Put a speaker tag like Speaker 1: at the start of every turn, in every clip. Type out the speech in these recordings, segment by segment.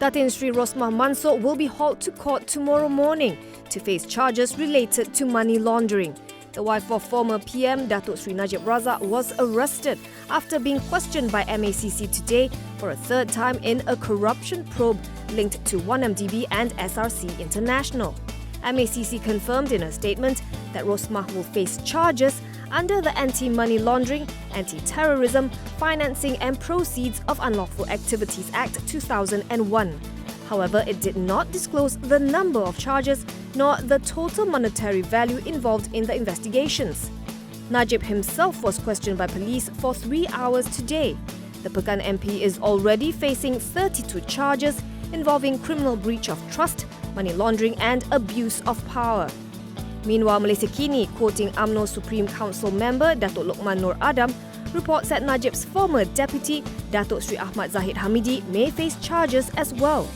Speaker 1: Datin Seri Rosmah Mansor will be hauled to court tomorrow morning to face charges related to money laundering. The wife of former PM Datuk Seri Najib Razak was arrested after being questioned by MACC today for a third time in a corruption probe linked to 1MDB and SRC International. MACC confirmed in a statement that Rosmah will face charges under the Anti-Money Laundering, Anti-Terrorism, Financing and Proceeds of Unlawful Activities Act 2001. However, it did not disclose the number of charges nor the total monetary value involved in the investigations. Najib himself was questioned by police for 3 hours today. The Pekan MP is already facing 32 charges involving criminal breach of trust, money laundering and abuse of power. Meanwhile, Malaysia Kini, quoting UMNO Supreme Council member Datuk Lokman Nur Adam, reports that Najib's former deputy, Datuk Seri Ahmad Zahid Hamidi, may face charges as well.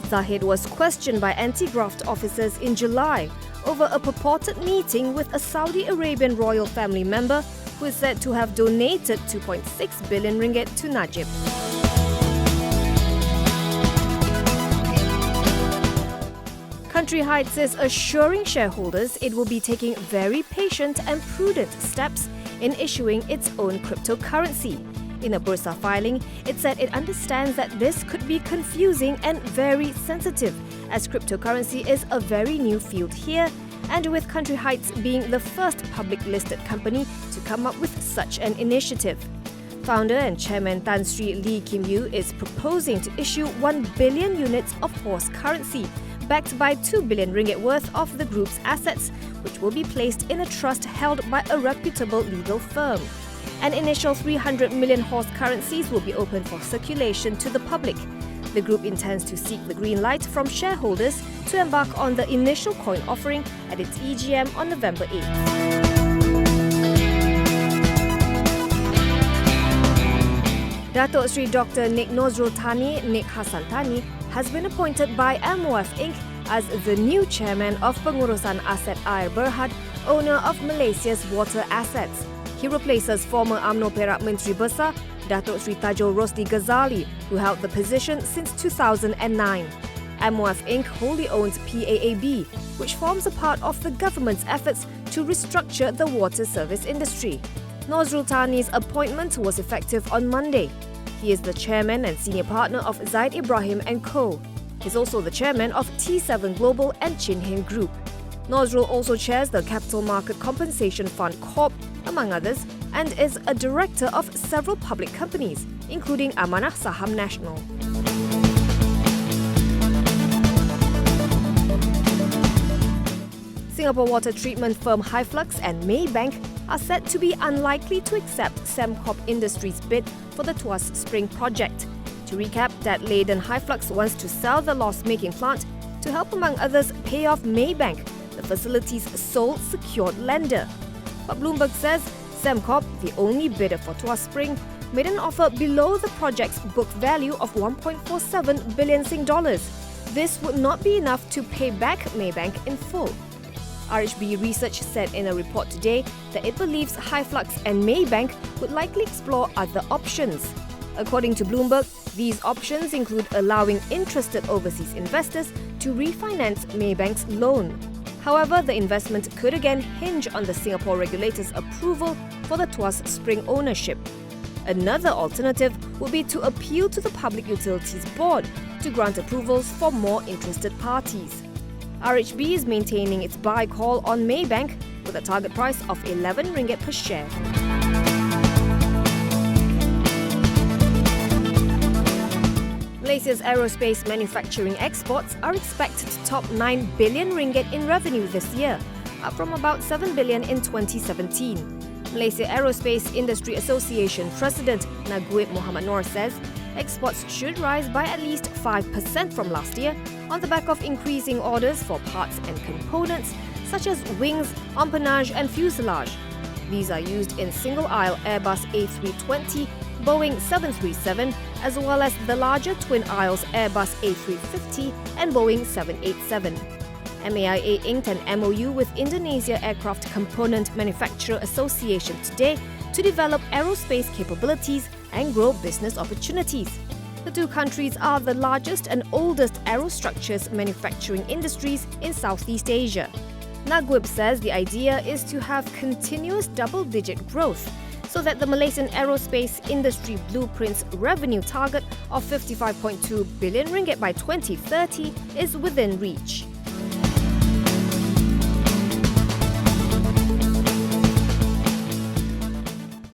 Speaker 1: Zahid was questioned by anti-graft officers in July over a purported meeting with a Saudi Arabian royal family member who is said to have donated 2.6 billion ringgit to Najib. Country Heights is assuring shareholders it will be taking very patient and prudent steps in issuing its own cryptocurrency. In a Bursa filing, it said it understands that this could be confusing and very sensitive, as cryptocurrency is a very new field here, and with Country Heights being the first public listed company to come up with such an initiative. Founder and Chairman Tan Sri Lee Kim Yew is proposing to issue 1 billion units of horse currency, backed by 2 billion ringgit worth of the group's assets, which will be placed in a trust held by a reputable legal firm. An initial 300 million horse currencies will be open for circulation to the public. The group intends to seek the green light from shareholders to embark on the initial coin offering at its EGM on November 8th. Datuk Seri Dr. Nik Nozrul Thani Nik Hassan Thani has been appointed by MOF Inc. as the new chairman of Pengurusan Aset Air Bhd, owner of Malaysia's water assets. He replaces former UMNO Perak Menteri Besar, Datuk Seri Tajul Rosdi Ghazali, who held the position since 2009. MOF Inc. wholly owns PAAB, which forms a part of the government's efforts to restructure the water service industry. Nozrul Thani's appointment was effective on Monday. He is the chairman and senior partner of Zaid Ibrahim & Co. He's also the chairman of T7 Global and Chin Hin Group. Nozrul also chairs the Capital Market Compensation Fund Corp, among others, and is a director of several public companies, including Amanah Saham Nasional. Singapore water treatment firm Hyflux and Maybank are said to be unlikely to accept Sembcorp Industries' bid for the Tuas Spring project. To recap, that Leiden Hyflux wants to sell the loss-making plant to help, among others, pay off Maybank, the facility's sole secured lender. But Bloomberg says Sembcorp, the only bidder for Tuas Spring, made an offer below the project's book value of 1.47 billion Sing dollars. This would not be enough to pay back Maybank in full. RHB Research said in a report today that it believes Hyflux and Maybank would likely explore other options. According to Bloomberg, these options include allowing interested overseas investors to refinance Maybank's loan. However, the investment could again hinge on the Singapore regulator's approval for the Tuas Spring ownership. Another alternative would be to appeal to the Public Utilities Board to grant approvals for more interested parties. RHB is maintaining its buy call on Maybank with a target price of 11 ringgit per share. Malaysia's aerospace manufacturing exports are expected to top 9 billion ringgit in revenue this year, up from about 7 billion in 2017. Malaysia Aerospace Industry Association President Naguib Muhammad Noor says exports should rise by at least 5% from last year on the back of increasing orders for parts and components such as wings, empennage and fuselage. These are used in single-aisle Airbus A320, Boeing 737, as well as the larger twin-aisles Airbus A350 and Boeing 787. MAIA inked an MOU with Indonesia Aircraft Component Manufacturer Association today to develop aerospace capabilities and grow business opportunities. The two countries are the largest and oldest aerostructures manufacturing industries in Southeast Asia. Naguib says the idea is to have continuous double-digit growth so that the Malaysian aerospace industry blueprint's revenue target of 55.2 billion ringgit by 2030 is within reach.